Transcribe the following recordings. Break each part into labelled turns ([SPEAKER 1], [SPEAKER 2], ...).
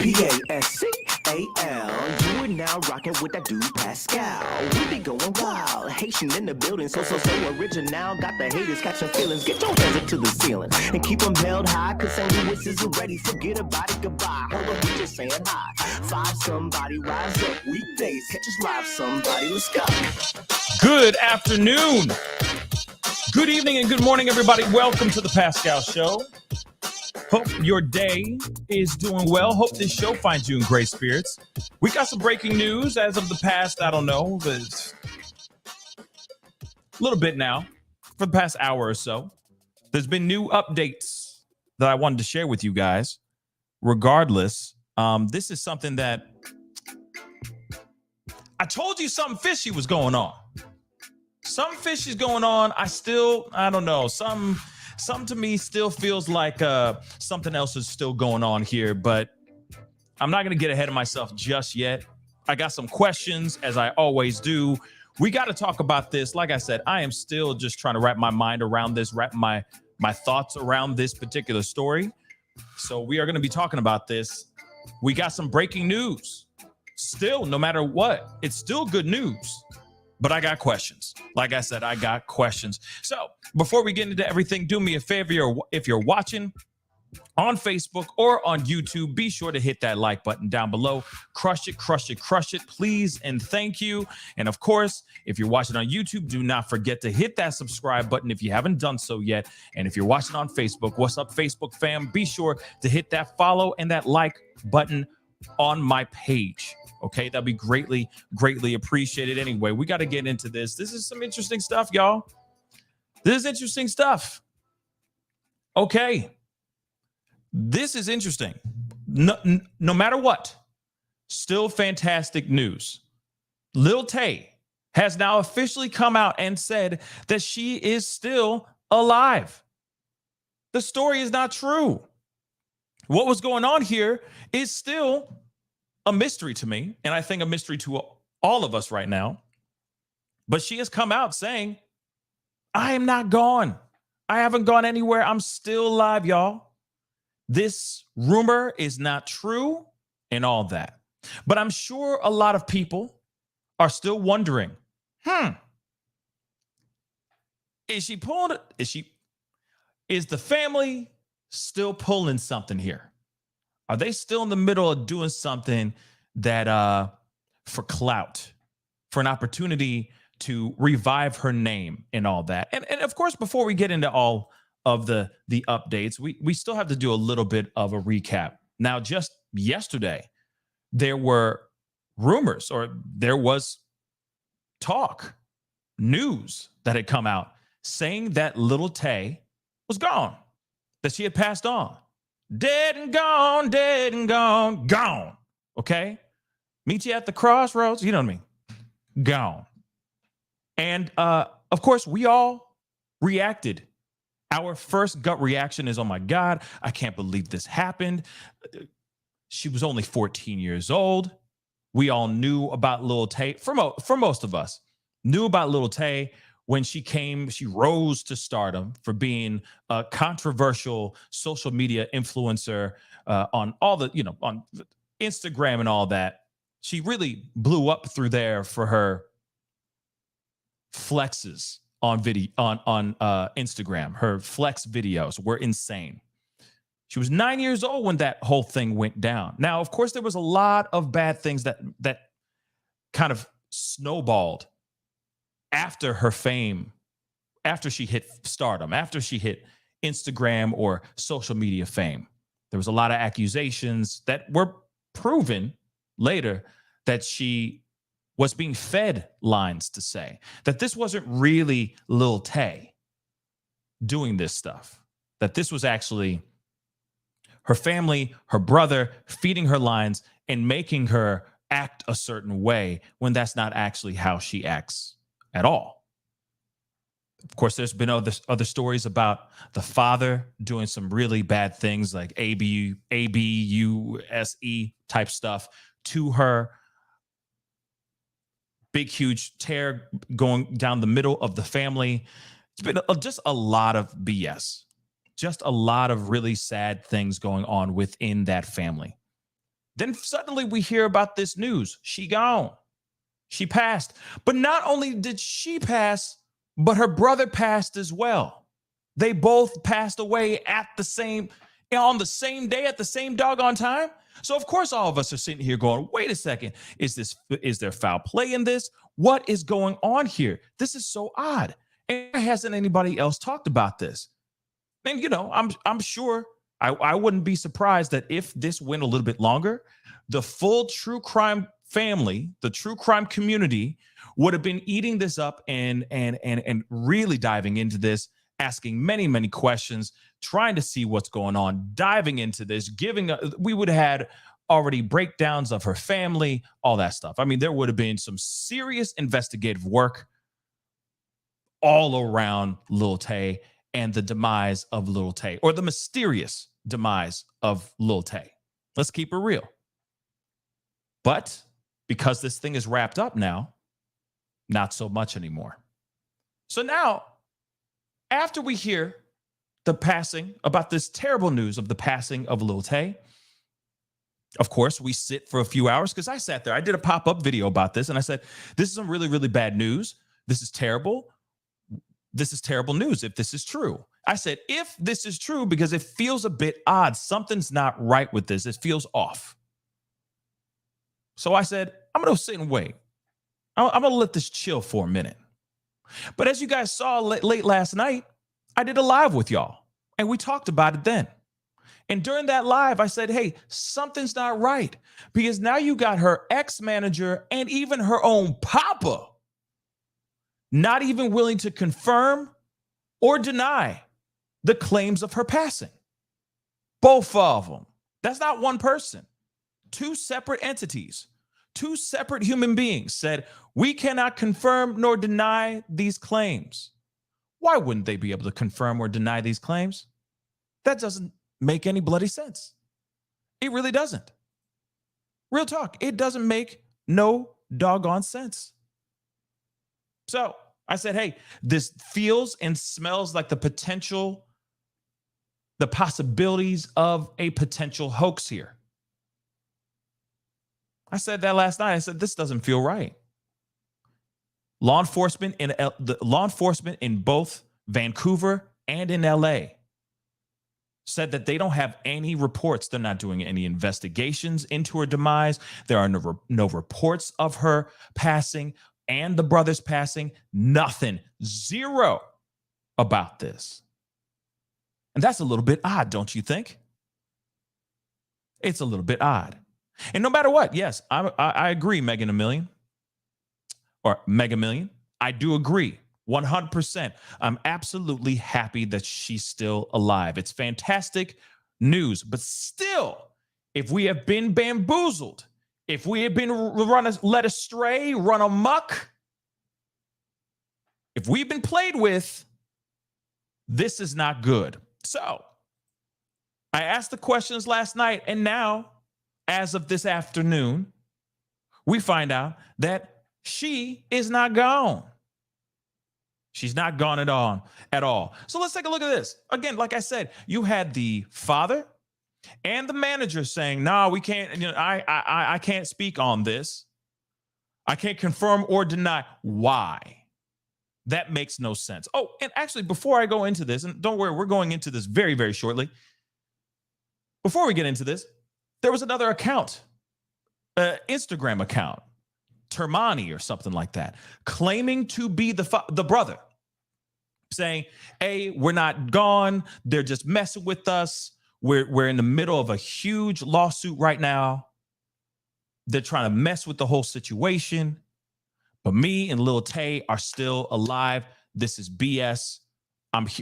[SPEAKER 1] Pascal. You are now rocking with that dude Pascal. We be going wild, Haitian in the building, so original. Got the haters catching feelings. Get your hands up to the ceiling and keep them held high. Cause St. Louis isn't ready. Forget about it, goodbye. Hold on, we just saying hi. Five somebody, rise up. Weekdays, catch us live. Somebody, let's go.
[SPEAKER 2] Good afternoon. Good evening and good morning, everybody. Welcome to the Pascal Show. Hope your day is doing well. Hope this show finds you in great spirits. We got some breaking news as of the past, I don't know, a little bit now, for the past hour or so. There's been new updates that I wanted to share with you guys. Regardless, this is something that I told you something fishy was going on. Something fishy is going on. I don't know. Some to me still feels like something else is still going on here, but I'm not going to get ahead of myself just yet. I got some questions, as I always do. We got to talk about this. Like I said, I am still just trying to wrap my mind around this, wrap my thoughts around this particular story. So we are going to be talking about this. We got some breaking news. Still, no matter what, it's still good news. But I got questions. Like I said, I got questions. So before we get into everything, do me a favor. If you're watching on Facebook or on YouTube, be sure to hit that like button down below. Crush it, crush it, crush it, please, and thank you. And of course, if you're watching on YouTube, do not forget to hit that subscribe button if you haven't done so yet. And if you're watching on Facebook, what's up, Facebook fam? Be sure to hit that follow and that like button on my page. Okay, that'd be greatly appreciated. Anyway, we got to get into this. This is some interesting stuff, y'all. This is interesting stuff. Okay, this is interesting. No matter what, still fantastic news. Lil Tay has now officially come out and said that she is still alive. The story is not true. What was going on here is still a mystery to me, and I think a mystery to all of us right now. But she has come out saying, I am not gone. I haven't gone anywhere. I'm still alive, y'all. This rumor is not true and all that. But I'm sure a lot of people are still wondering, is the family still pulling something here? Are they still in the middle of doing something that for clout, for an opportunity to revive her name and all that? And of course, before we get into all of the updates, we still have to do a little bit of a recap. Now, just yesterday, there were rumors, or there was talk, news that had come out saying that Lil Tay was gone, that she had passed on. Dead and gone, gone. Okay? Meet you at the crossroads. You know what I mean? Gone. And of course, we all reacted. Our first gut reaction is, oh my God, I can't believe this happened. She was only 14 years old. We all knew about Lil Tay, for most of us, knew about Lil Tay. When she rose to stardom for being a controversial social media influencer on all the, on Instagram and all that. She really blew up through there for her flexes on Instagram. Her flex videos were insane. She was 9 years old when that whole thing went down. Now, of course, there was a lot of bad things that kind of snowballed after her fame, after she hit stardom, after she hit Instagram or social media fame. There was a lot of accusations that were proven later that she was being fed lines to say that this wasn't really Lil Tay doing this stuff, that this was actually her family, her brother feeding her lines and making her act a certain way when that's not actually how she acts at all. Of course, there's been other stories about the father doing some really bad things like abuse type stuff to her. Big, huge tear going down the middle of the family. It's been just a lot of BS. Just a lot of really sad things going on within that family. Then suddenly we hear about this news. She gone. She passed. But not only did she pass, but her brother passed as well. They both passed away on the same day at the same doggone time. So of course all of us are sitting here going, wait a second, is there foul play in this? What is going on here? This is so odd. And why hasn't anybody else talked about this? And I'm sure I wouldn't be surprised that if this went a little bit longer, the full true crime family, the true crime community would have been eating this up and really diving into this, asking many, many questions, trying to see what's going on, diving into this, we would have had already breakdowns of her family, all that stuff. I mean, there would have been some serious investigative work all around Lil Tay and the demise of Lil Tay, or the mysterious demise of Lil Tay. Let's keep it real. But because this thing is wrapped up now, not so much anymore. So now, after we hear about this terrible news of the passing of Lil Tay, of course, we sit for a few hours, because I sat there. I did a pop-up video about this, and I said, this is some really, really bad news. This is terrible. This is terrible news if this is true. I said, if this is true, because it feels a bit odd. Something's not right with this. It feels off. So I said, I'm going to sit and wait. I'm going to let this chill for a minute. But as you guys saw late last night, I did a live with y'all, and we talked about it then. And during that live, I said, hey, something's not right, because now you got her ex-manager and even her own papa not even willing to confirm or deny the claims of her passing. Both of them. That's not one person. Two separate entities, two separate human beings said, we cannot confirm nor deny these claims. Why wouldn't they be able to confirm or deny these claims? That doesn't make any bloody sense. It really doesn't. Real talk. It doesn't make no doggone sense. So I said, hey, this feels and smells like the possibilities of a potential hoax here. I said that last night. I said, this doesn't feel right. Law enforcement in both Vancouver and in LA said that they don't have any reports. They're not doing any investigations into her demise. There are no reports of her passing and the brother's passing. Nothing. Zero about this. And that's a little bit odd, don't you think? It's a little bit odd. And no matter what, yes, I agree, Mega Million. I do agree. 100%. I'm absolutely happy that she's still alive. It's fantastic news. But still, if we have been bamboozled, if we have been led astray, run amok, if we've been played with, this is not good. So I asked the questions last night, and now, as of this afternoon, we find out that she is not gone. She's not gone at all. So let's take a look at this. Again, like I said, you had the father and the manager saying, no, we can't, I can't speak on this. I can't confirm or deny. Why? That makes no sense. Oh, and actually, before I go into this, and don't worry, we're going into this very, very shortly. Before we get into this, there was another account, Instagram account, Termani or something like that, claiming to be the brother, saying, hey, we're not gone. They're just messing with us. We're in the middle of a huge lawsuit right now. They're trying to mess with the whole situation. But me and Lil Tay are still alive. This is BS.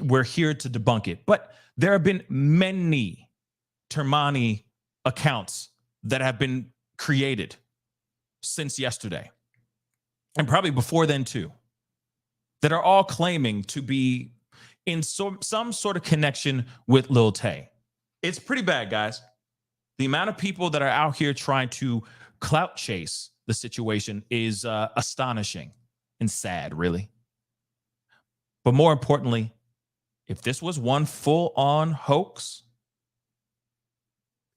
[SPEAKER 2] We're here to debunk it. But there have been many Termani accounts that have been created since yesterday, and probably before then too, that are all claiming to be in some sort of connection with Lil Tay. It's pretty bad, guys. The amount of people that are out here trying to clout chase the situation is astonishing and sad, really. But more importantly, if this was one full-on hoax,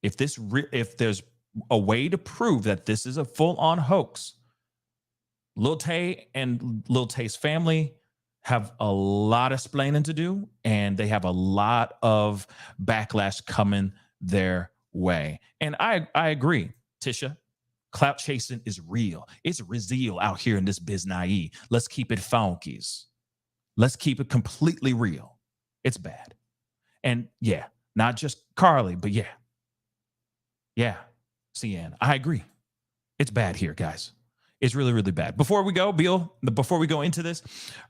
[SPEAKER 2] if there's a way to prove that this is a full-on hoax. Lil Tay and Lil Tay's family have a lot of explaining to do, and they have a lot of backlash coming their way. And I agree, Tisha. Clout chasing is real. It's real out here in this biznai. Let's keep it funkies. Let's keep it completely real. It's bad. And yeah, not just Carly, but yeah. Yeah, CN. I agree. It's bad here, guys. It's really, really bad. Before we go, before we go into this,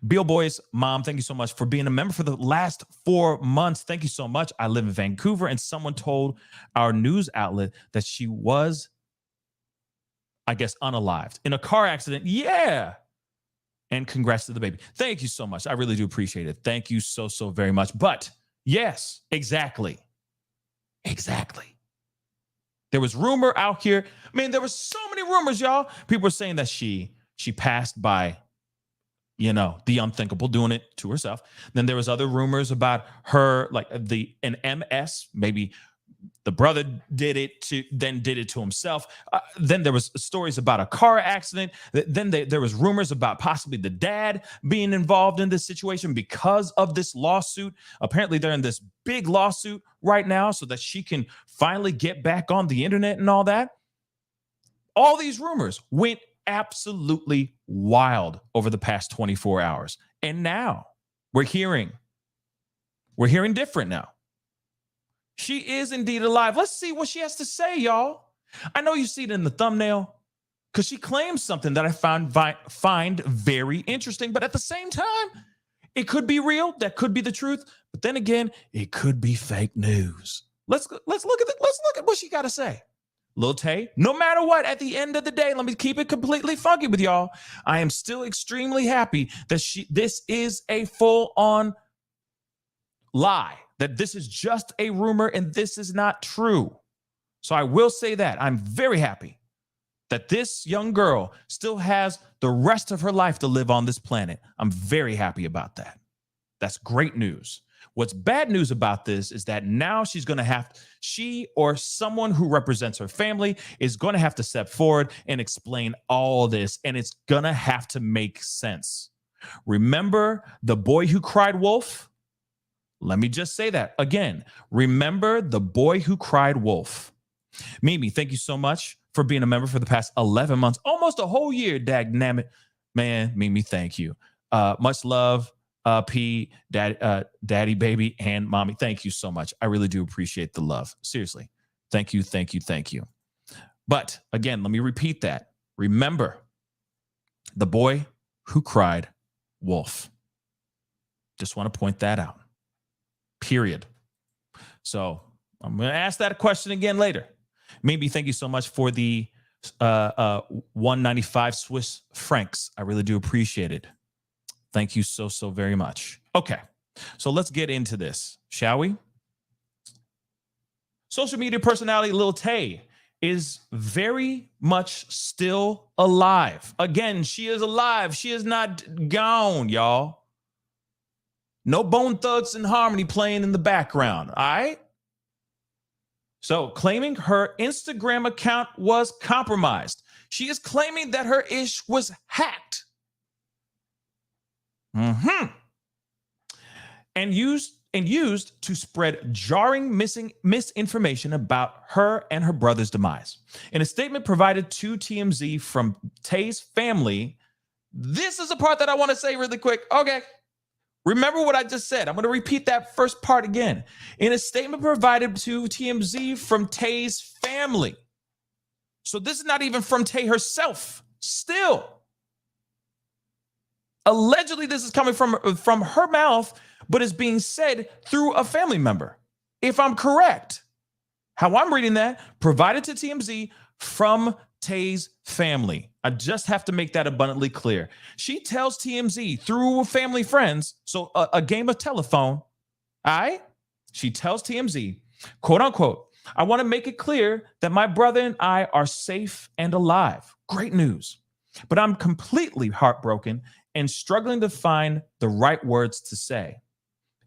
[SPEAKER 2] Beal Boy's mom, thank you so much for being a member for the last 4 months. Thank you so much. I live in Vancouver, and someone told our news outlet that she was, I guess, unalived in a car accident. Yeah. And congrats to the baby. Thank you so much. I really do appreciate it. Thank you so, so very much. But yes, exactly. Exactly. There was rumor out here. I mean, there was so many rumors, y'all. People were saying that she passed by, the unthinkable, doing it to herself. Then there was other rumors about her, like an MS, maybe the brother did it to himself. Then there was stories about a car accident. Then there was rumors about possibly the dad being involved in this situation because of this lawsuit. Apparently, they're in this big lawsuit right now so that she can finally get back on the internet and all that. All these rumors went absolutely wild over the past 24 hours. And now we're hearing different now. She is indeed alive. Let's see what she has to say, y'all. I know you see it in the thumbnail because she claims something that I find very interesting. But at the same time, it could be real. That could be the truth. But then again, it could be fake news. Let's look at what she got to say. Lil Tay, no matter what, at the end of the day, let me keep it completely funky with y'all. I am still extremely happy that this is a full-on lie, that this is just a rumor and this is not true. So I will say that I'm very happy that this young girl still has the rest of her life to live on this planet. I'm very happy about that. That's great news. What's bad news about this is that now she or someone who represents her family is going to have to step forward and explain all this, and it's going to have to make sense. Remember the boy who cried wolf? Let me just say that again. Remember the boy who cried wolf. Mimi, thank you so much for being a member for the past 11 months, almost a whole year, dagnammit. Man, Mimi, thank you. Much love, P, daddy, baby, and mommy. Thank you so much. I really do appreciate the love. Seriously. Thank you, thank you, thank you. But again, let me repeat that. Remember the boy who cried wolf. Just want to point that out. Period. So I'm going to ask that question again later. Maybe thank you so much for the 195 Swiss francs. I really do appreciate it. Thank you so, so very much. Okay, so let's get into this, shall we? Social media personality Lil Tay is very much still alive. Again, she is alive. She is not gone, y'all. No Bone Thugs and Harmony playing in the background, all right? So claiming her Instagram account was compromised. She is claiming that her ish was hacked. And used to spread jarring misinformation about her and her brother's demise. In a statement provided to TMZ from Tay's family, this is a part that I want to say really quick. Okay. Remember what I just said. I'm going to repeat that first part again. In a statement provided to TMZ from Tay's family. So this is not even from Tay herself. Still. Allegedly, this is coming from her mouth, but is being said through a family member. If I'm correct, how I'm reading that, provided to TMZ from Tay's family. I just have to make that abundantly clear. She tells TMZ through family friends, so a game of telephone, all right? She tells TMZ, quote unquote, I want to make it clear that my brother and I are safe and alive. Great news. But I'm completely heartbroken and struggling to find the right words to say.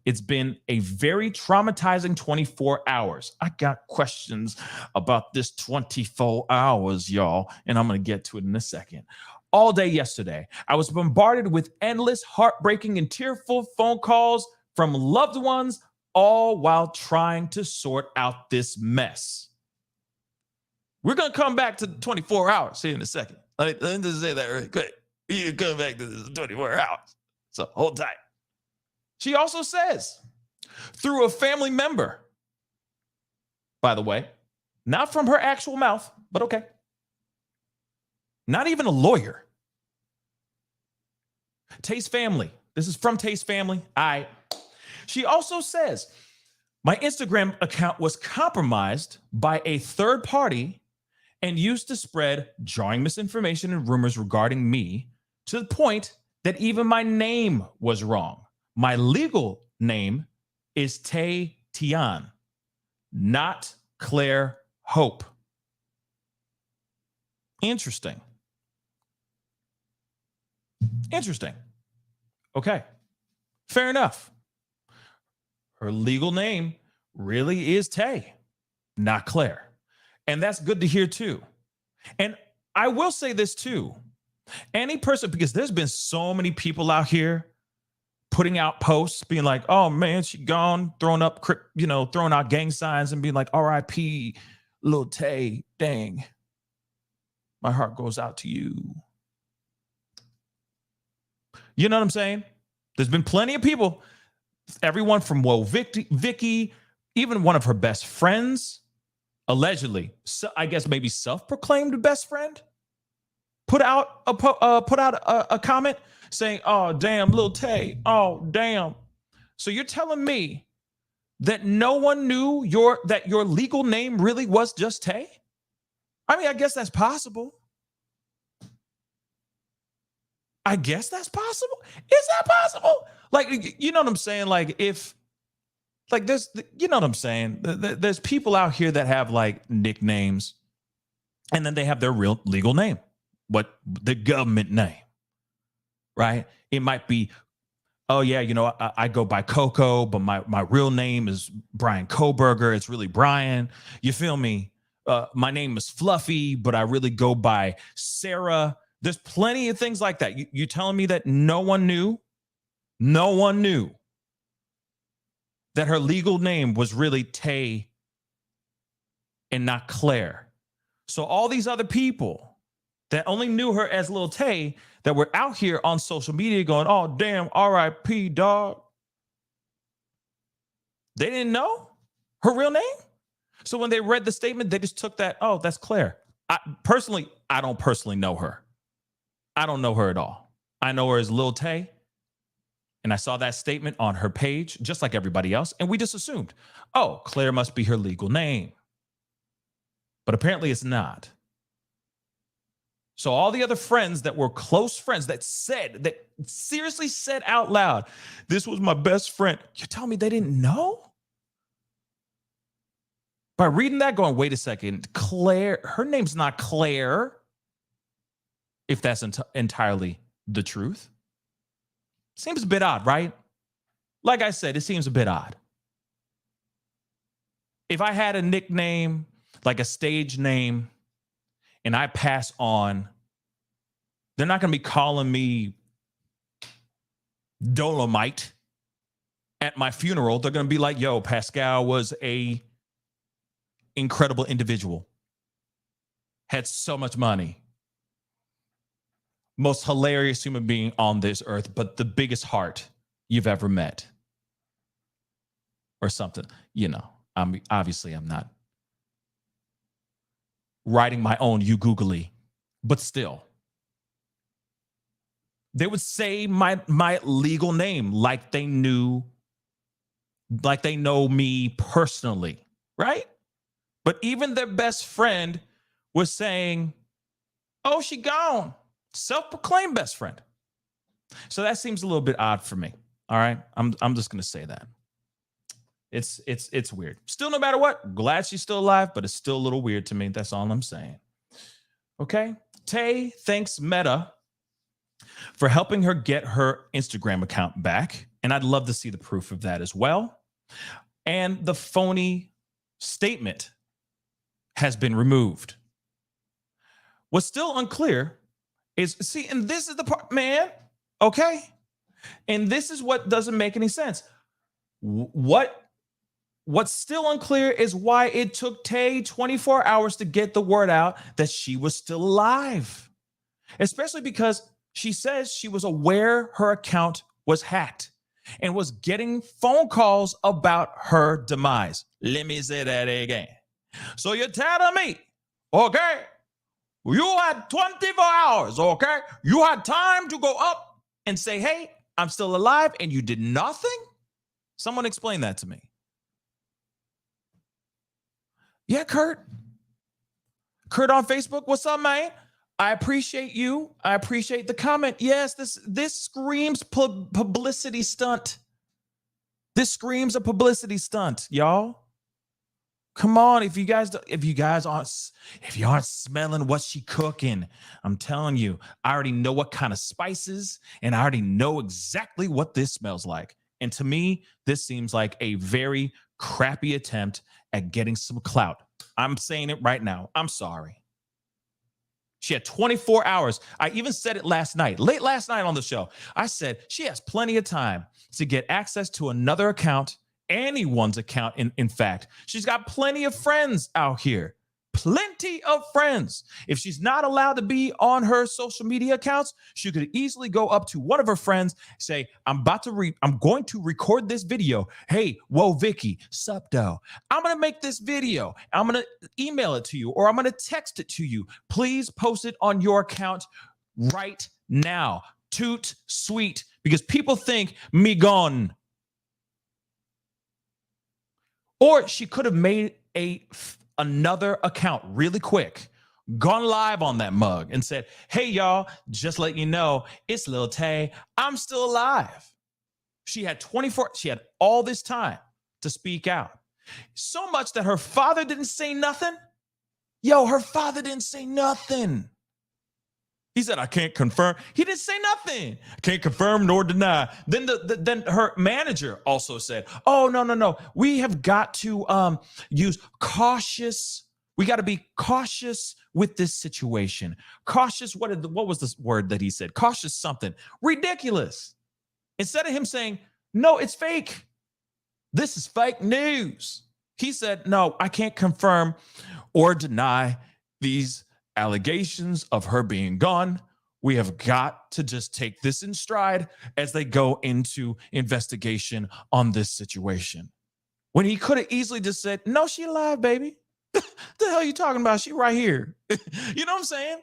[SPEAKER 2] It's been a very traumatizing 24 hours. I got questions about this 24 hours, y'all, and I'm going to get to it in a second. All day yesterday, I was bombarded with endless, heartbreaking, and tearful phone calls from loved ones, all while trying to sort out this mess. We're going to come back to 24 hours here in a second. Let me just say that really quick. You come back to this 24 hours. So hold tight. She also says, through a family member, by the way, not from her actual mouth, but okay. Not even a lawyer. Tay's family. This is from Tay's family. She also says, my Instagram account was compromised by a third party and used to spread jarring misinformation and rumors regarding me to the point that even my name was wrong. My legal name is Tay Tian, not Claire Hope. Interesting. Okay. Fair enough. Her legal name really is Tay, not Claire. And that's good to hear too. And I will say this too. Any person, because there's been so many people out here putting out posts being like, oh man, she gone, throwing out gang signs and being like, RIP, Lil Tay, dang. My heart goes out to you. You know what I'm saying? There's been plenty of people, everyone from Vicky, even one of her best friends, allegedly, I guess maybe self-proclaimed best friend, put out a comment saying, oh, damn, Lil Tay, oh, damn. So you're telling me that no one knew that your legal name really was just Tay? I mean, I guess that's possible. I guess that's possible. Is that possible? Like, you know what I'm saying? Like, if, like, there's, you know what I'm saying? There's people out here that have like nicknames and then they have their real legal name, what the government name, right? It might be, oh yeah, you know, I go by Coco, but my real name is Brian Koberger. It's really Brian. You feel me? My name is Fluffy, but I really go by Sarah. There's plenty of things like that. You telling me that no one knew that her legal name was really Tay and not Claire. So all these other people that only knew her as Lil Tay that were out here on social media going, oh, damn, RIP, dog. They didn't know her real name. So when they read the statement, they just took that, oh, that's Claire. I don't personally know her. I don't know her at all. I know her as Lil Tay. And I saw that statement on her page, just like everybody else. And we just assumed, oh, Claire must be her legal name. But apparently it's not. So all the other friends that were close friends that seriously said out loud, this was my best friend. You're telling me they didn't know? By reading that, going, wait a second, Claire, her name's not Claire. If that's entirely the truth. Seems a bit odd, right? Like I said, it seems a bit odd. If I had a nickname, like a stage name, and I pass on, they're not going to be calling me Dolomite at my funeral. They're going to be like, yo, Pascal was a incredible individual, had so much money, most hilarious human being on this earth, but the biggest heart you've ever met, or something. You know, I'm not writing my own you googly, but still, they would say my legal name like they know me personally, right? But even their best friend was saying, oh, she gone. Self-proclaimed best friend. So that seems a little bit odd for me. All right. I'm just gonna say that. It's weird. Still, no matter what, glad she's still alive, but it's still a little weird to me. That's all I'm saying. Okay. Tay thanks Meta for helping her get her Instagram account back. And I'd love to see the proof of that as well. And the phony statement has been removed. What's still unclear is, see, and this is the part, man, okay? And this is what doesn't make any sense. What's still unclear is why it took Tay 24 hours to get the word out that she was still alive, especially because she says she was aware her account was hacked and was getting phone calls about her demise. Let me say that again. So you're telling me, okay, you had 24 hours, okay? You had time to go up and say, hey, I'm still alive, and you did nothing? Someone explain that to me. Yeah, Kurt. Kurt on Facebook, what's up, man? I appreciate you. I appreciate the comment. Yes, this screams publicity stunt. This screams a publicity stunt, y'all. Come on, if you aren't smelling what she cooking, I'm telling you, I already know what kind of spices, and I already know exactly what this smells like. And to me, this seems like a very crappy attempt at getting some clout. I'm saying it right now. I'm sorry. She had 24 hours. I even said it late last night on the show. I said she has plenty of time to get access to another account, anyone's account. In fact, she's got plenty of friends out here. Plenty of friends. If she's not allowed to be on her social media accounts, she could easily go up to one of her friends, say, I'm going to record this video. Hey, whoa, Vicky, sup, though. I'm going to make this video. I'm going to email it to you, or I'm going to text it to you. Please post it on your account right now. Toot sweet, because people think me gone. Or she could have made another account really quick, gone live on that mug and said, hey, y'all, just let you know, it's Lil Tay. I'm still alive. She had all this time to speak out. So much that her father didn't say nothing. Her father didn't say nothing. He said, I can't confirm. He didn't say nothing. Can't confirm nor deny. Then then her manager also said, oh, no. We have got to use cautious. We got to be cautious with this situation. Cautious. What was this word that he said? Cautious something. Ridiculous. Instead of him saying, no, it's fake. This is fake news. He said, no, I can't confirm or deny these allegations of her being gone. We have got to just take this in stride as they go into investigation on this situation. When he could have easily just said, no, she alive, baby. The hell are you talking about? She right here. You know what I'm saying?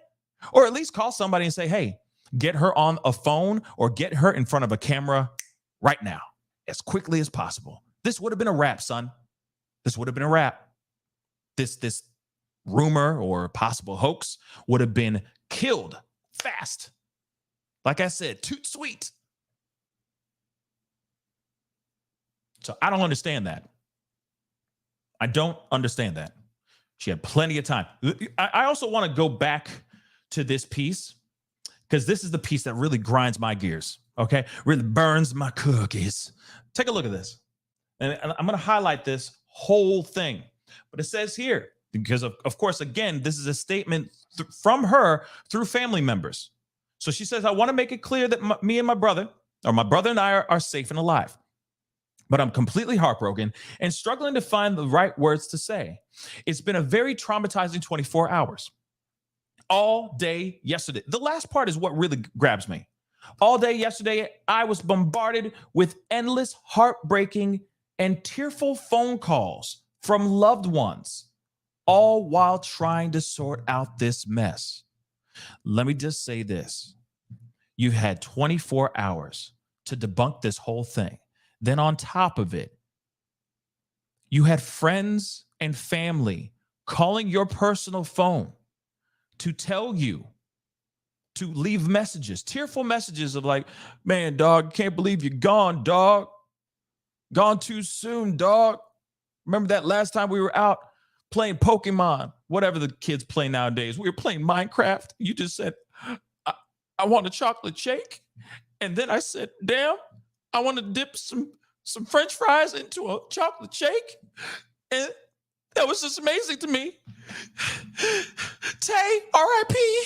[SPEAKER 2] Or at least call somebody and say, hey, get her on a phone or get her in front of a camera right now as quickly as possible. This would have been a wrap, son. This would have been a wrap. This rumor or possible hoax would have been killed fast. Like I said, toot sweet. So I don't understand that. I don't understand that. She had plenty of time. I also want to go back to this piece because this is the piece that really grinds my gears, okay? Really burns my cookies. Take a look at this. And I'm going to highlight this whole thing. But it says here, because of course, again, this is a statement from her through family members. So she says, I want to make it clear that me and my brother and I are safe and alive. But I'm completely heartbroken and struggling to find the right words to say. It's been a very traumatizing 24 hours. All day yesterday. The last part is what really grabs me. All day yesterday, I was bombarded with endless, heartbreaking, and tearful phone calls from loved ones, all while trying to sort out this mess. Let me just say this. You had 24 hours to debunk this whole thing. Then on top of it, you had friends and family calling your personal phone to tell you to leave messages, tearful messages of like, man, dog, can't believe you're gone, dog. Gone too soon, dog. Remember that last time we were out playing Pokemon, whatever the kids play nowadays. We were playing Minecraft. You just said, I want a chocolate shake. And then I said, damn, I want to dip some French fries into a chocolate shake. And that was just amazing to me. Tay, R.I.P.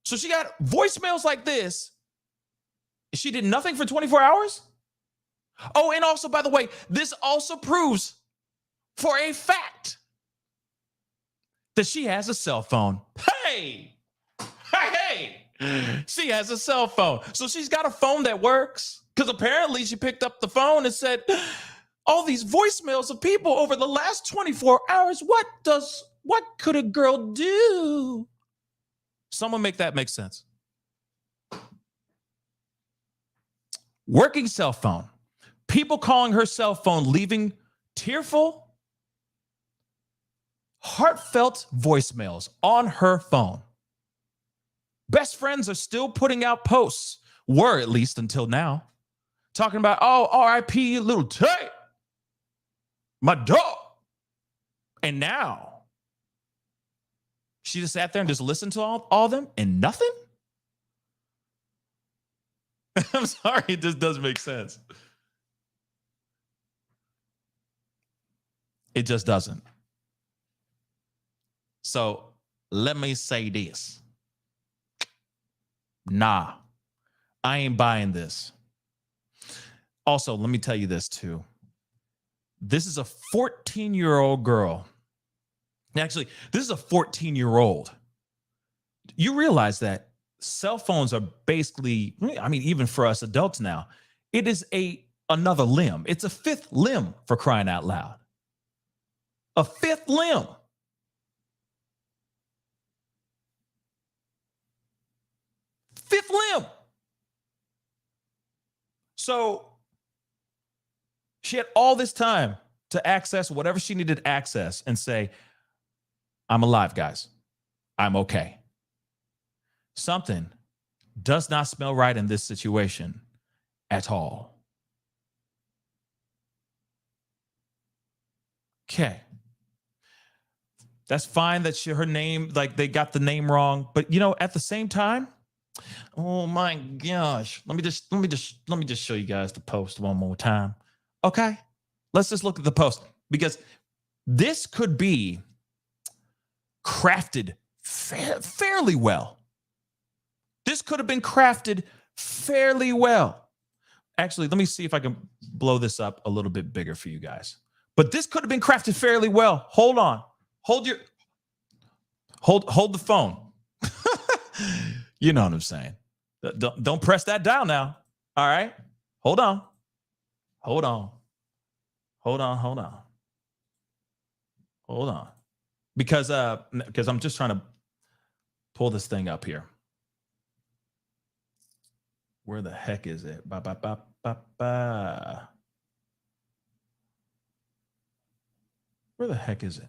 [SPEAKER 2] So she got voicemails like this. She did nothing for 24 hours? Oh, and also, by the way, this also proves for a fact that she has a cell phone. Hey! Hey! She has a cell phone. So she's got a phone that works. Because apparently she picked up the phone and said, all these voicemails of people over the last 24 hours, what could a girl do? Someone make that make sense. Working cell phone. People calling her cell phone, leaving tearful, heartfelt voicemails on her phone. Best friends are still putting out posts, were at least until now, talking about, oh, R.I.P. Lil Tay, my dog. And now, she just sat there and just listened to all of them and nothing? I'm sorry, it just doesn't make sense. It just doesn't. So let me say this. Nah, I ain't buying this. Also, let me tell you this too. This is a 14-year-old girl. Actually, this is a 14-year-old. You realize that cell phones are basically, I mean, even for us adults now, it is another limb. It's a fifth limb, for crying out loud. A fifth limb. Fifth limb. So she had all this time to access whatever she needed to access and say, I'm alive, guys. I'm okay. Something does not smell right in this situation at all. Okay. That's fine that her name, like they got the name wrong, but you know, at the same time, oh my gosh, let me just show you guys the post one more time. Okay, let's just look at the post because this could be crafted fairly well. This could have been crafted fairly well. Actually, let me see if I can blow this up a little bit bigger for you guys. But this could have been crafted fairly well. Hold on. Hold the phone. You know what I'm saying. Don't press that down now. All right. Hold on. Because I'm just trying to pull this thing up here. Where the heck is it? Where the heck is it?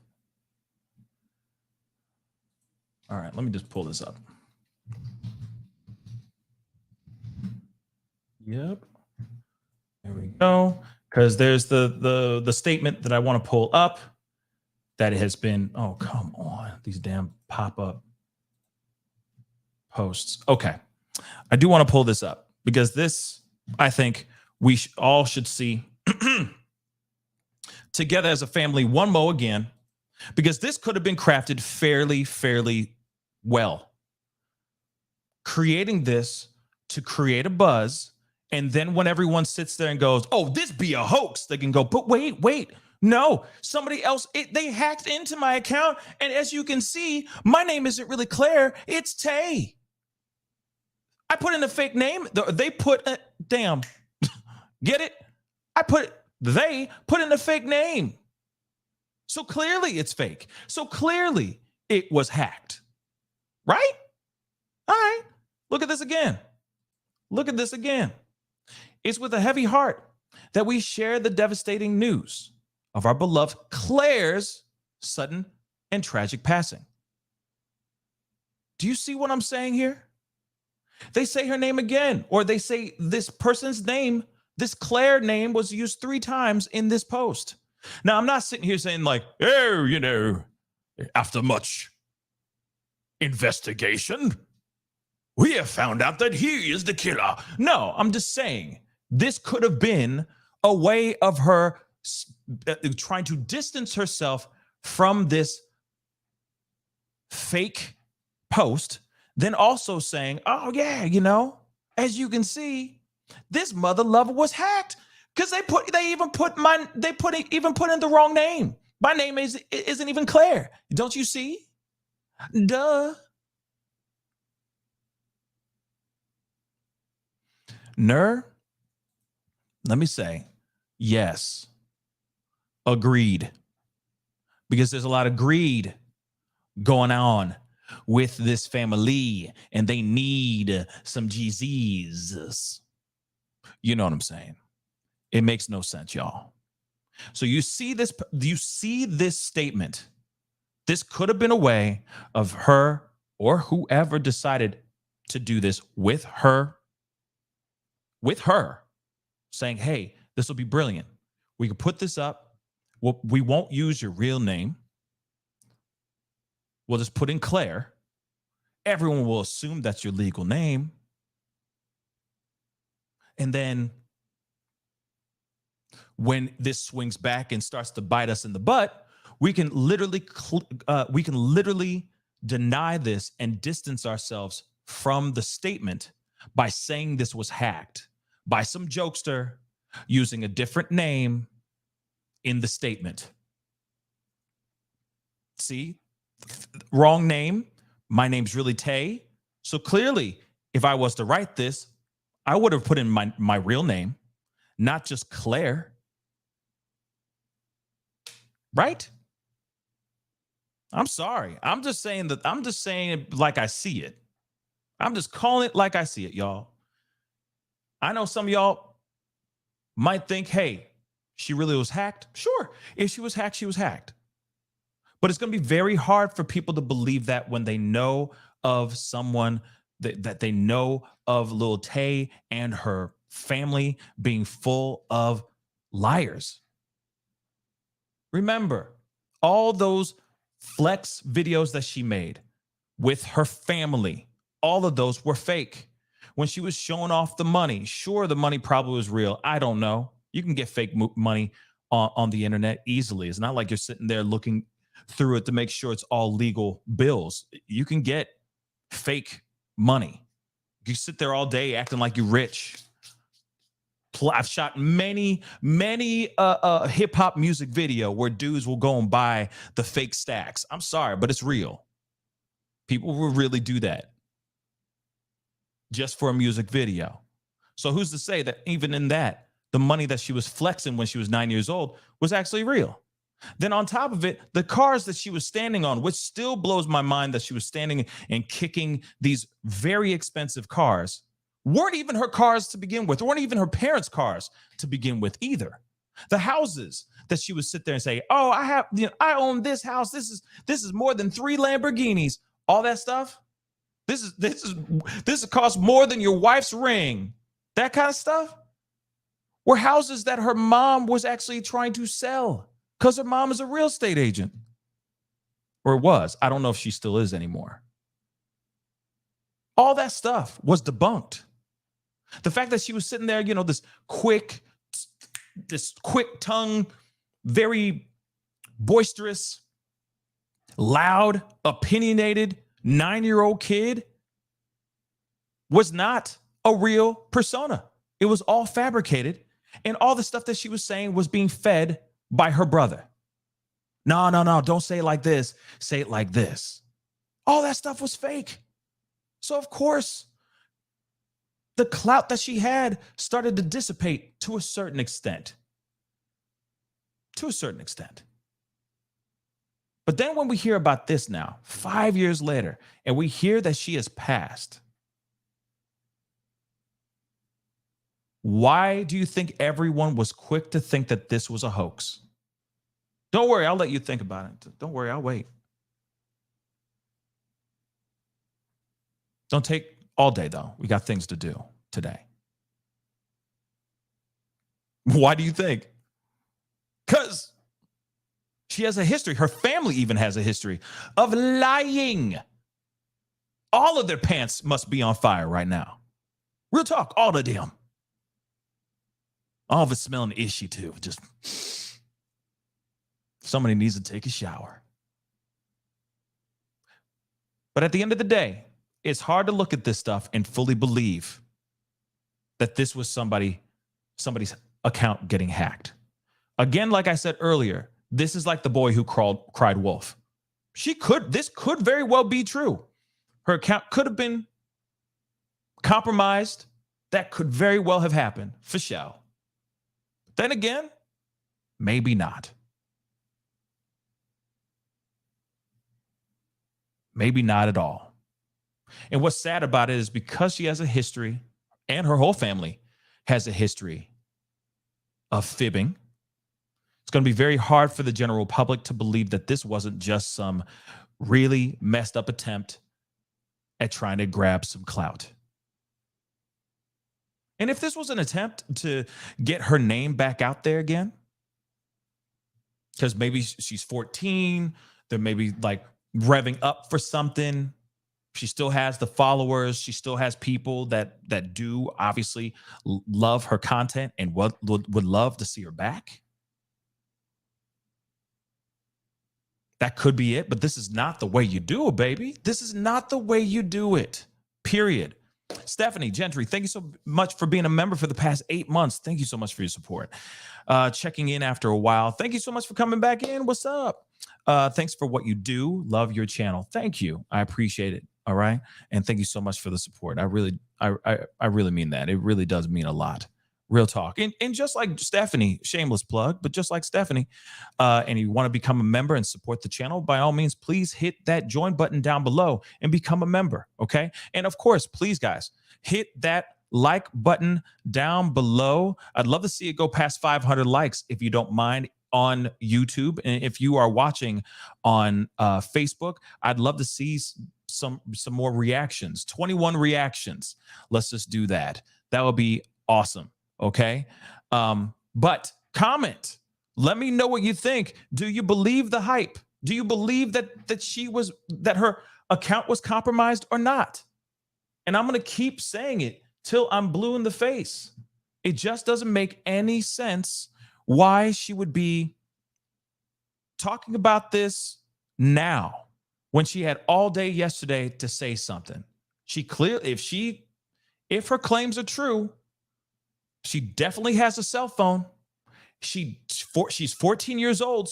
[SPEAKER 2] All right, let me just pull this up. Yep. There we go. Because there's the statement that I want to pull up that has been, oh, come on, these damn pop-up posts. Okay. I do want to pull this up because this, I think we all should see together as a family one more again, because this could have been crafted fairly well. Creating this to create a buzz, and then when everyone sits there and goes, oh, this be a hoax, they can go, but wait, no, somebody else, they hacked into my account, and as you can see, my name isn't really Claire, it's Tay. I put in a fake name. They put damn, get it? They put in a fake name. So clearly it's fake. So clearly it was hacked. Right? All right. Look at this again. It's with a heavy heart that we share the devastating news of our beloved Claire's sudden and tragic passing. Do you see what I'm saying here? They say her name again, or they say this person's name, this Claire name was used 3 times in this post. Now, I'm not sitting here saying like, oh, you know, after much investigation, we have found out that he is the killer. No, I'm just saying This could have been a way of her trying to distance herself from this fake post, then also saying, oh yeah, as you can see, this mother lover was hacked because they even put in the wrong name. My name isn't even Claire. Don't you see? Duh. Let me say, yes, agreed. Because there's a lot of greed going on with this family, and they need some GZs. You know what I'm saying? It makes no sense, y'all. So you see this statement. This could have been a way of her or whoever decided to do this with her saying, hey, this will be brilliant. We can put this up. We won't use your real name. We'll just put in Claire. Everyone will assume that's your legal name. And then when this swings back and starts to bite us in the butt, we can literally deny this and distance ourselves from the statement by saying this was hacked by some jokester using a different name in the statement. See? Wrong name. My name's really Tay. So clearly, if I was to write this, I would have put in my real name, not just Claire. Right? I'm sorry. I'm just saying it like I see it. I'm just calling it like I see it, y'all. I know some of y'all might think, hey, she really was hacked. Sure. If she was hacked, she was hacked. But it's going to be very hard for people to believe that when they know of someone that they know of Lil Tay and her family being full of liars. Remember, all those flex videos that she made with her family, all of those were fake. When she was showing off the money, sure, the money probably was real. I don't know. You can get fake money on the internet easily. It's not like you're sitting there looking through it to make sure it's all legal bills. You can get fake money. You sit there all day acting like you're rich. I've shot many hip hop music video where dudes will go and buy the fake stacks. I'm sorry, but it's real. People will really do that just for a music video. So who's to say that even in that, the money that she was flexing when she was 9 years old was actually real? Then on top of it, the cars that she was standing on, which still blows my mind that she was standing and kicking these very expensive cars, weren't even her cars to begin with, weren't even her parents' cars to begin with either. The houses that she would sit there and say, oh, I own this house. This is more than 3 Lamborghinis. All that stuff. This costs more than your wife's ring. That kind of stuff were houses that her mom was actually trying to sell because her mom is a real estate agent. Or was. I don't know if she still is anymore. All that stuff was debunked. The fact that she was sitting there, this quick tongue, very boisterous, loud, opinionated 9-year-old kid was not a real persona. It was all fabricated. And all the stuff that she was saying was being fed by her brother. No, don't say it like this. Say it like this. All that stuff was fake. So, of course, the clout that she had started to dissipate to a certain extent. To a certain extent. But then when we hear about this now, 5 years later, and we hear that she has passed, why do you think everyone was quick to think that this was a hoax? Don't worry, I'll let you think about it. Don't worry, I'll wait. Don't take all day, though. We got things to do today. Why do you think? Because she has a history. Her family even has a history of lying. All of their pants must be on fire right now. Real talk, all of them. All of it's smelling ishy too. Just somebody needs to take a shower. But at the end of the day, it's hard to look at this stuff and fully believe that this was somebody's account getting hacked. Again, like I said earlier, this is like the boy who cried wolf. This could very well be true. Her account could have been compromised. That could very well have happened, for sure. Then again, maybe not. Maybe not at all. And what's sad about it is because she has a history, and her whole family has a history of fibbing, it's going to be very hard for the general public to believe that this wasn't just some really messed up attempt at trying to grab some clout. And if this was an attempt to get her name back out there again, because maybe she's 14, they're maybe like revving up for something. She still has the followers. She still has people that do obviously love her content and would love to see her back. That could be it, but this is not the way you do it, baby. This is not the way you do it, period. Stephanie Gentry, thank you so much for being a member for the past 8 months. Thank you so much for your support. Checking in after a while. Thank you so much for coming back in. What's up? Thanks for what you do. Love your channel. Thank you. I appreciate it. All right. And thank you so much for the support. I really mean that. It really does mean a lot. Real talk. And just like Stephanie, shameless plug, but just like Stephanie, and you want to become a member and support the channel, by all means, please hit that join button down below and become a member. Okay. And of course, please, guys, hit that like button down below. I'd love to see it go past 500 likes if you don't mind on YouTube. And if you are watching on Facebook, I'd love to see some more reactions. 21 reactions. Let's just do that. That would be awesome. Okay. But comment. Let me know what you think. Do you believe the hype? Do you believe that her account was compromised or not? And I'm going to keep saying it till I'm blue in the face. It just doesn't make any sense why she would be talking about this now when she had all day yesterday to say something. She clearly, if her claims are true, she definitely has a cell phone. She's 14 years old.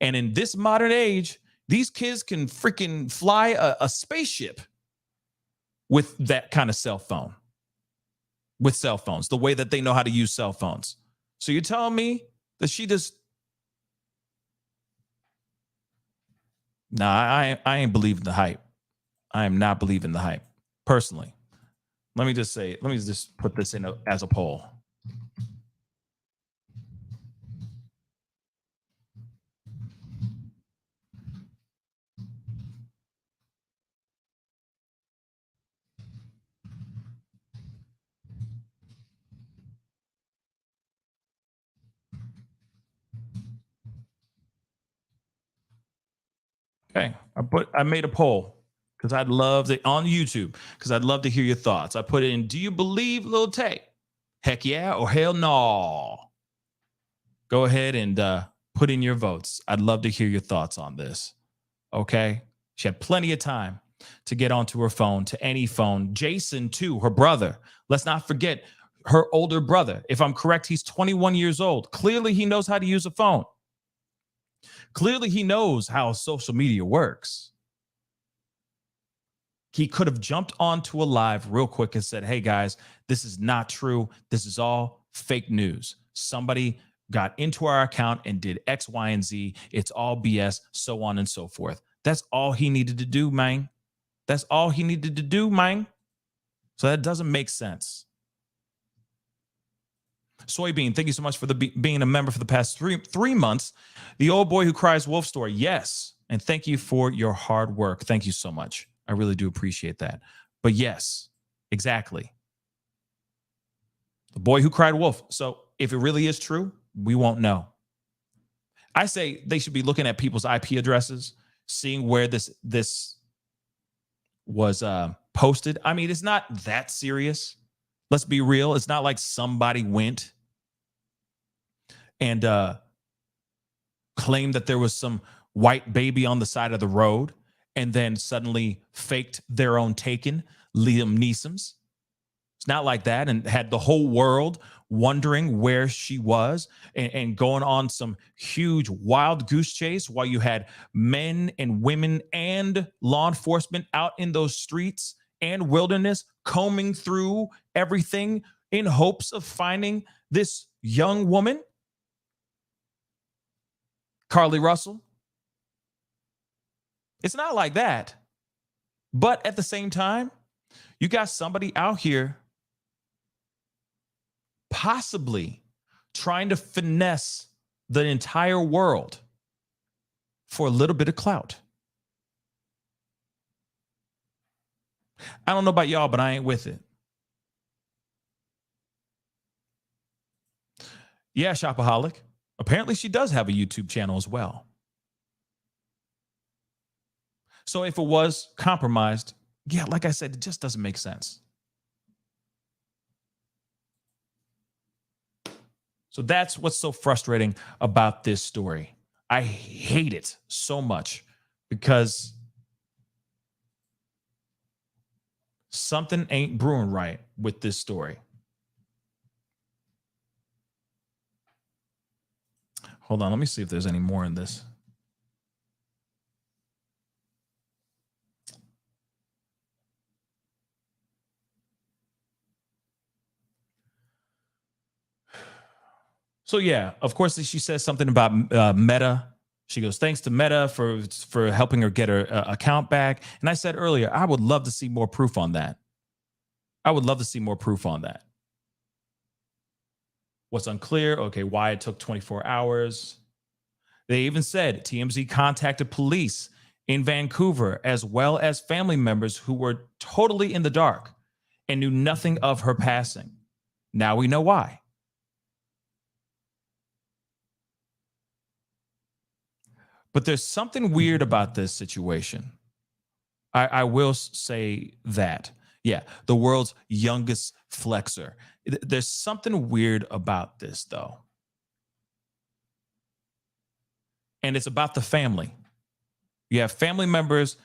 [SPEAKER 2] And in this modern age, these kids can freaking fly a spaceship with that kind of cell phone. With cell phones, the way that they know how to use cell phones. So you're telling me that she just... Nah, I ain't believing the hype. I am not believing the hype, personally. Let me just put this in as a poll. Okay, I made a poll because I'd love to, on YouTube, because I'd love to hear your thoughts. I put it in, do you believe Lil Tay? Heck yeah or hell no? Go ahead and put in your votes. I'd love to hear your thoughts on this. Okay, she had plenty of time to get onto her phone, to any phone. Jason too, her brother. Let's not forget her older brother. If I'm correct, he's 21 years old. Clearly he knows how to use a phone. Clearly, he knows how social media works. He could have jumped onto a live real quick and said, hey, guys, this is not true. This is all fake news. Somebody got into our account and did X, Y, and Z. It's all BS, so on and so forth. That's all he needed to do, man. That's all he needed to do, man. So that doesn't make sense. Soybean, thank you so much for being a member for the past three months. The old boy who cries wolf story. Yes. And thank you for your hard work. Thank you so much. I really do appreciate that. But yes, exactly. The boy who cried wolf. So if it really is true, we won't know. I say they should be looking at people's IP addresses, seeing where this was posted. I mean, it's not that serious. Let's be real. It's not like somebody went and claimed that there was some white baby on the side of the road, and then suddenly faked their own taken, Liam Neeson's. It's not like that, and had the whole world wondering where she was, and going on some huge wild goose chase while you had men and women and law enforcement out in those streets and wilderness combing through everything in hopes of finding this young woman, Carly Russell. It's not like that. But at the same time, you got somebody out here possibly trying to finesse the entire world for a little bit of clout. I don't know about y'all, but I ain't with it. Yeah, Shopaholic. Apparently she does have a YouTube channel as well. So if it was compromised, yeah, like I said, it just doesn't make sense. So that's what's so frustrating about this story. I hate it so much because something ain't brewing right with this story. Hold on, let me see if there's any more in this. So yeah, of course, she says something about Meta. She goes, thanks to Meta for helping her get her account back. And I said earlier, I would love to see more proof on that. I would love to see more proof on that. What's unclear? Okay, why it took 24 hours. They even said TMZ contacted police in Vancouver as well as family members who were totally in the dark and knew nothing of her passing. Now we know why. But there's something weird about this situation. I will say that. Yeah, the world's youngest flexer. There's something weird about this, though. And it's about the family. You have family members,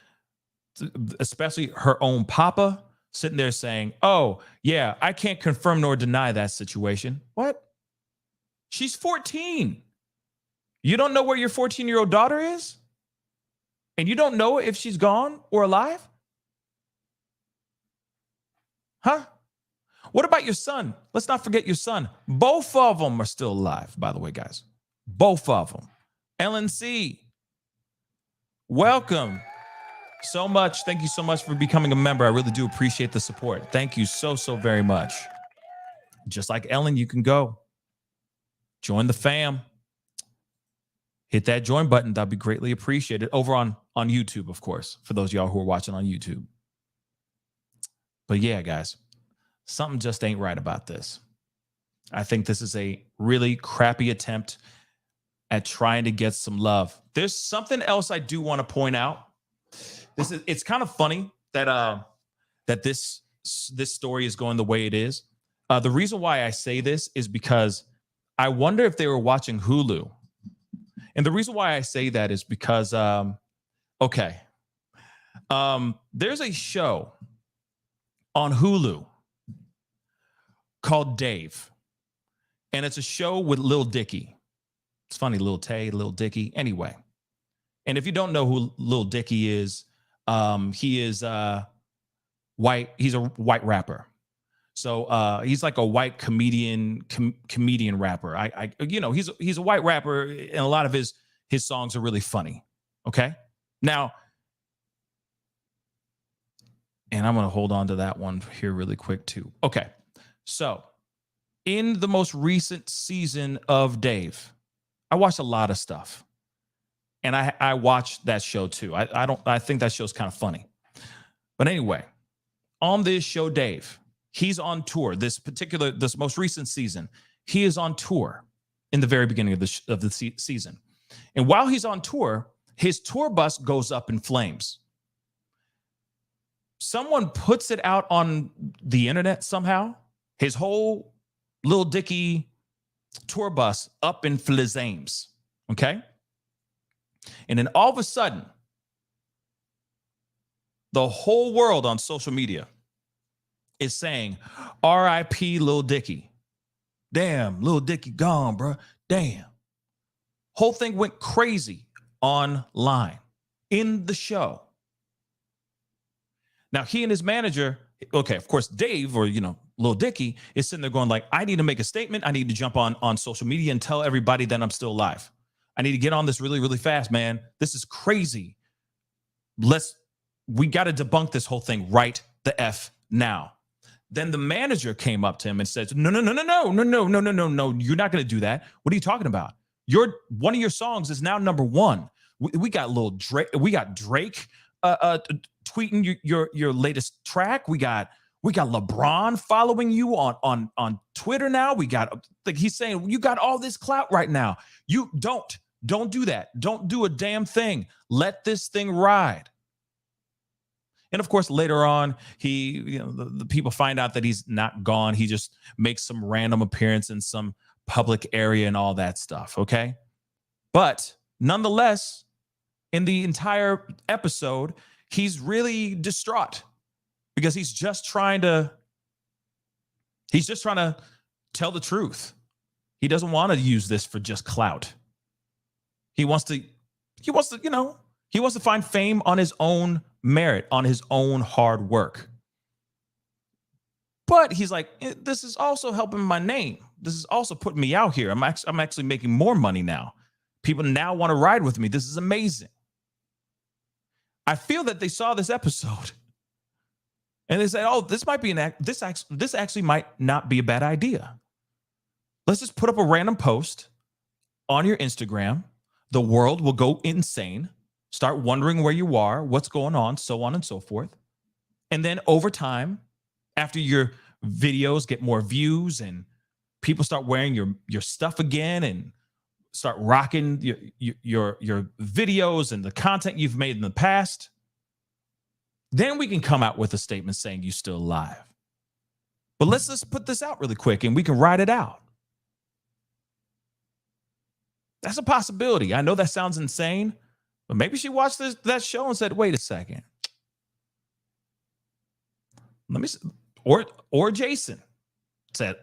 [SPEAKER 2] especially her own papa, sitting there saying, oh, yeah, I can't confirm nor deny that situation. What? She's 14. You don't know where your 14-year-old daughter is? And you don't know if she's gone or alive? Huh? What about your son? Let's not forget your son. Both of them are still alive, by the way, guys. Both of them. LNC, welcome so much. Thank you so much for becoming a member. I really do appreciate the support. Thank you so very much. Just like Ellen, you can go. Join the fam. Hit that join button. That'd be greatly appreciated. Over on YouTube, of course, for those of y'all who are watching on YouTube. But yeah, guys, something just ain't right about this. I think this is a really crappy attempt at trying to get some love. There's something else I do want to point out. It's kind of funny that that this story is going the way it is. The reason why I say this is because I wonder if they were watching Hulu. And the reason why I say that is because, there's a show on Hulu called Dave. And it's a show with Lil Dicky. It's funny, Lil Tay, Lil Dicky. Anyway. And if you don't know who Lil Dicky is, he is white. He's a white rapper. So he's like a white comedian rapper. He's a white rapper, and a lot of his songs are really funny. Okay. Now, and I'm going to hold on to that one here really quick too. Okay. So in the most recent season of Dave, I watched a lot of stuff, and I watched that show too. I think that show's kind of funny. But anyway, on this show, Dave, he's on tour. This most recent season, he is on tour in the very beginning of the season. And while he's on tour, his tour bus goes up in flames. Someone puts it out on the internet somehow. His whole Lil Dicky tour bus up in flames. Okay. And then all of a sudden, the whole world on social media is saying, R.I.P. Lil Dicky. Damn, Lil Dicky gone, bro. Damn. Whole thing went crazy online in the show. Now, he and his manager, okay, of course, Dave, or, Lil Dicky, is sitting there going like, I need to make a statement. I need to jump on social media and tell everybody that I'm still alive. I need to get on this really, really fast, man. This is crazy. We got to debunk this whole thing right the F now. Then the manager came up to him and said, no. You're not going to do that. What are you talking about? One of your songs is now number one. We got Lil Drake. We got Drake tweeting your latest track. We got LeBron following you on Twitter now. We got, like, he's saying, you got all this clout right now. You don't do that. Don't do a damn thing. Let this thing ride. And of course, later on, the people find out that he's not gone. He just makes some random appearance in some public area and all that stuff. Okay. But nonetheless, in the entire episode, he's really distraught because he's just trying to tell the truth. He doesn't want to use this for just clout. He wants to find fame on his own merit, on his own hard work. But he's like, this is also helping my name. This is also putting me out here. I'm actually making more money now. People now want to ride with me. This is amazing. I feel that they saw this episode and they said, oh, this might be this actually might not be a bad idea. Let's just put up a random post on your Instagram. The world will go insane. Start wondering where you are, what's going on, so on and so forth. And then over time, after your videos get more views and people start wearing your stuff again and start rocking your videos and the content you've made in the past, then we can come out with a statement saying you're still alive. But let's just put this out really quick and we can ride it out. That's a possibility. I know that sounds insane, but maybe she watched that show and said, wait a second. Let me see. Or Jason said,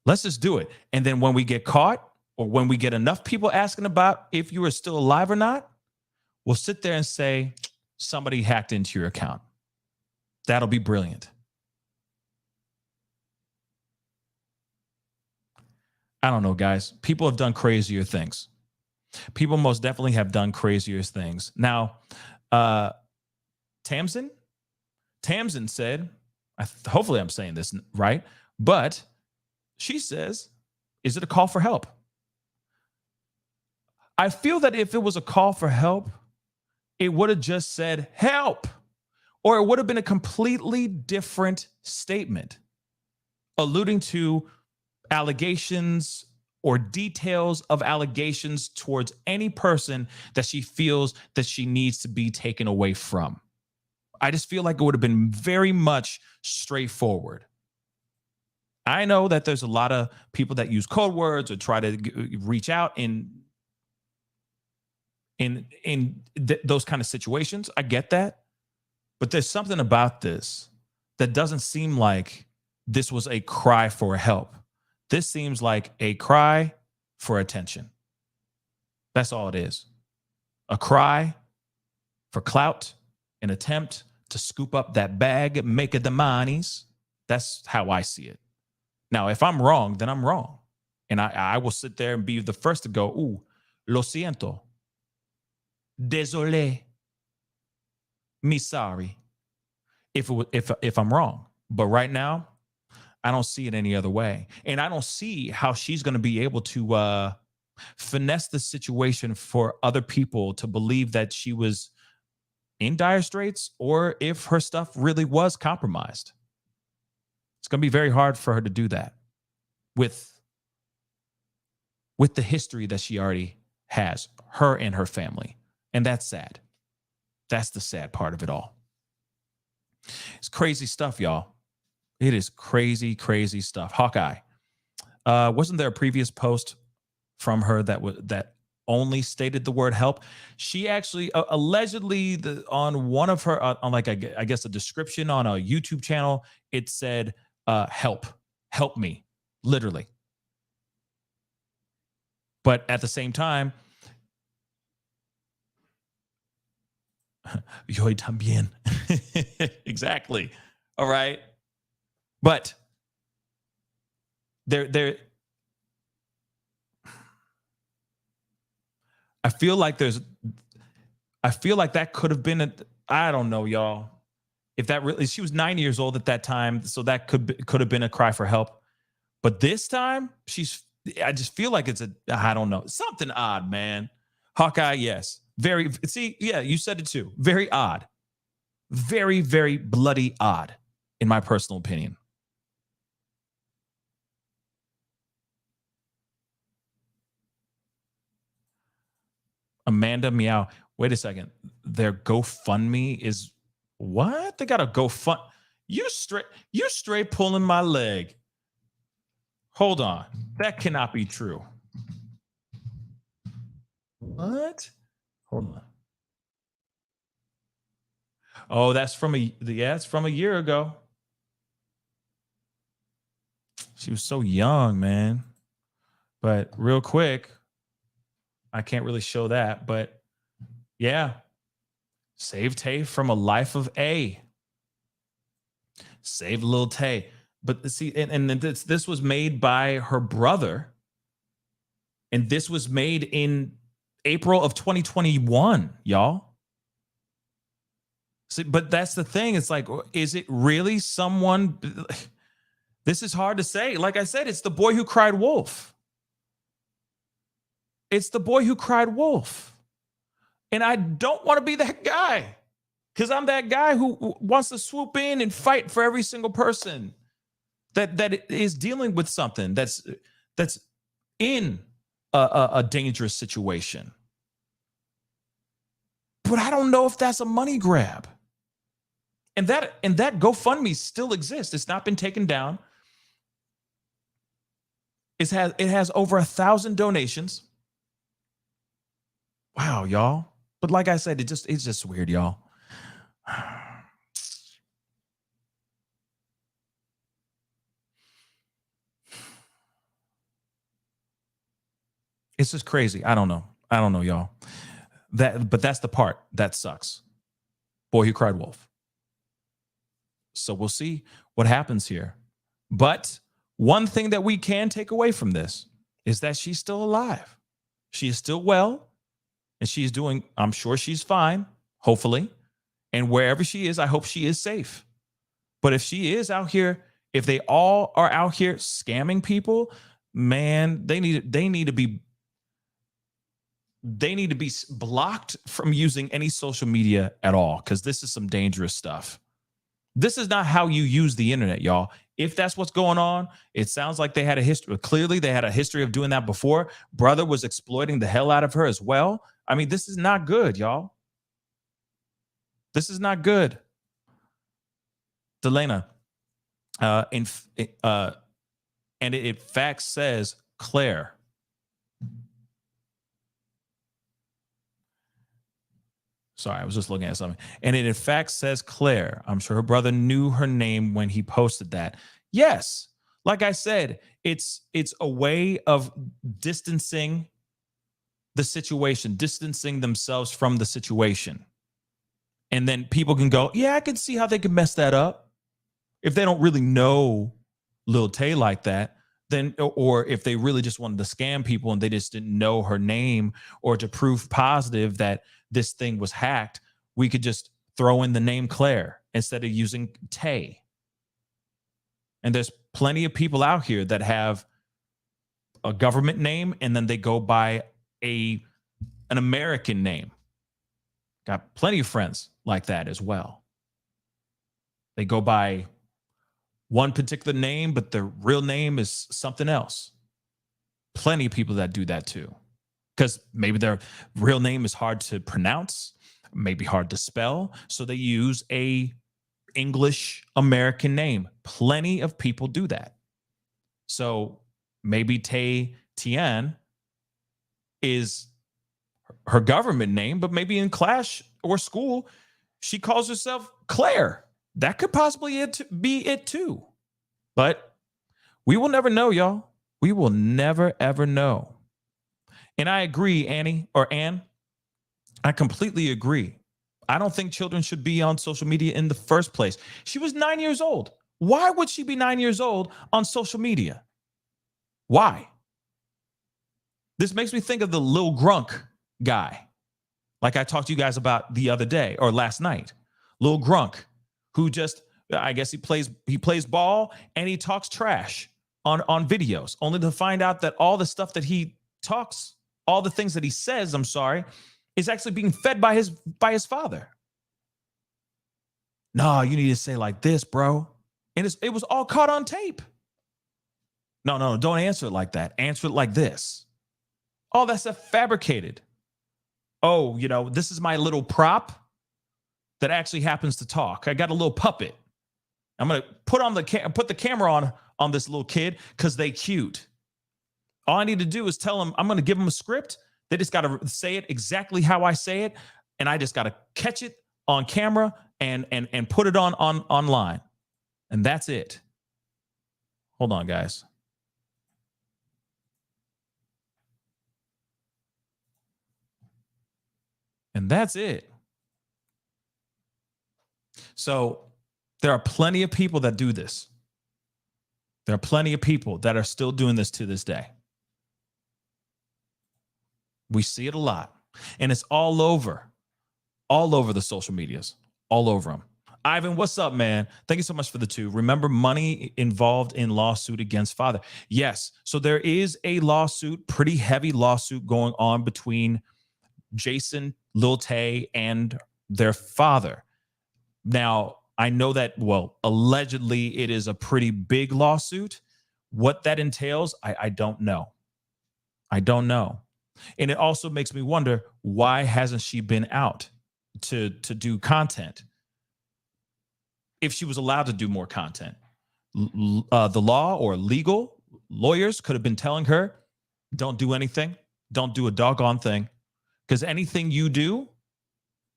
[SPEAKER 2] let's just do it. And then when we get caught or when we get enough people asking about if you are still alive or not, we'll sit there and say, somebody hacked into your account. That'll be brilliant. I don't know, guys. People have done crazier things. People most definitely have done crazier things. Now, Tamsin said, hopefully I'm saying this right, but she says, is it a call for help? I feel that if it was a call for help, it would have just said help, or it would have been a completely different statement alluding to allegations or details of allegations towards any person that she feels that she needs to be taken away from. I just feel like it would have been very much straightforward. I know that there's a lot of people that use code words or try to reach out in those kind of situations. I get that. But there's something about this that doesn't seem like this was a cry for help. This seems like a cry for attention. That's all it is. A cry for clout, an attempt to scoop up that bag, make it the monies. That's how I see it. Now, if I'm wrong, then I'm wrong. And I will sit there and be the first to go, ooh, lo siento. Désolé. Me sorry. If I'm wrong. But right now, I don't see it any other way. And I don't see how she's going to be able to finesse the situation for other people to believe that she was in dire straits or if her stuff really was compromised. It's going to be very hard for her to do that with the history that she already has, her and her family. And that's sad. That's the sad part of it all. It's crazy stuff, y'all. It is crazy, crazy stuff. Hawkeye. Wasn't there a previous post from her that only stated the word help? She actually allegedly on one of her on like I guess a description on a YouTube channel, it said help me, literally. But at the same time, yo también. Exactly. All right. But there I feel like that could have been I don't know, y'all. If that really, she was 9 years old at that time, so that could have been a cry for help. But this time, I just feel like I don't know, something odd, man. Hawkeye, yes. Yeah, you said it too. Very odd. Very, very bloody odd, in my personal opinion. Amanda Meow. Wait a second. Their GoFundMe is what? They got a GoFund. You straight pulling my leg. Hold on. That cannot be true. What? Hold on. Oh, that's from it's from a year ago. She was so young, man. But real quick, I can't really show that, but yeah. Save Tay from a life of A. Save Lil Tay. But see, and this was made by her brother. And this was made in April of 2021, y'all. See, but that's the thing. It's like, is it really someone? This is hard to say. Like I said, it's the boy who cried wolf. It's the boy who cried wolf. And I don't want to be that guy, because I'm that guy who wants to swoop in and fight for every single person that is dealing with something that's in a dangerous situation. But I don't know if that's a money grab. And that GoFundMe still exists. It's not been taken down. It has over 1,000 donations. Wow, y'all. But like I said, it's just weird, y'all. It's just crazy. I don't know, y'all. But that's the part that sucks. Boy who cried wolf. So we'll see what happens here. But one thing that we can take away from this is that she's still alive. She is still well, and she's doing, I'm sure she's fine, hopefully. And wherever she is, I hope she is safe. But if she is out here, if they all are out here scamming people, man, they need to be blocked from using any social media at all, because this is some dangerous stuff. This is not how you use the internet, y'all. If that's what's going on, it sounds like they had a history. Clearly, they had a history of doing that before. Brother was exploiting the hell out of her as well. I mean, this is not good, y'all. This is not good. Delana, and it in fact says Claire. Sorry, I was just looking at something. And it in fact says Claire. I'm sure her brother knew her name when he posted that. Yes, like I said, it's a way of distancing the situation, distancing themselves from the situation. And then people can go, yeah, I can see how they can mess that up. If they don't really know Lil Tay like that, then, or if they really just wanted to scam people and they just didn't know her name, or to prove positive that this thing was hacked, we could just throw in the name Claire instead of using Tay. And there's plenty of people out here that have a government name and then they go by an American name. Got plenty of friends like that as well. They go by one particular name, but their real name is something else. Plenty of people that do that too, because maybe their real name is hard to pronounce, maybe hard to spell, so they use a English American name. Plenty of people do that. So Maybe Tay Tien is her government name, but maybe in class or school, she calls herself Claire. That could possibly be it too. But we will never know, y'all. We will never, ever know. And I agree, Anne. I completely agree. I don't think children should be on social media in the first place. She was 9 years old. Why would she be 9 years old on social media? Why? This makes me think of the Lil Grunk guy, like I talked to you guys about the other day or last night. Lil Grunk, who just, I guess he plays ball and he talks trash on videos, only to find out that all the stuff that he talks, all the things that he says, is actually being fed by his father. No, you need to say like this, bro. And it was all caught on tape. No, don't answer it like that. Answer it like this. All that stuff fabricated. Oh, this is my little prop that actually happens to talk. I got a little puppet. I'm gonna put the camera on this little kid because they cute. All I need to do is tell them I'm gonna give them a script. They just gotta say it exactly how I say it, and I just gotta catch it on camera and put it online, and that's it. Hold on, guys. And that's it. So there are plenty of people that do this. There are plenty of people that are still doing this to this day. We see it a lot. And it's all over the social medias, all over them. Ivan, what's up, man? Thank you so much for the 2. Remember, money involved in lawsuit against father. Yes. So there is a lawsuit, pretty heavy lawsuit going on between Jason, Lil Tay, and their father. Now, I know that, allegedly it is a pretty big lawsuit. What that entails, I don't know. I don't know. And it also makes me wonder, why hasn't she been out to do content? If she was allowed to do more content, the law or legal lawyers could have been telling her, don't do anything. Don't do a doggone thing. Because anything you do,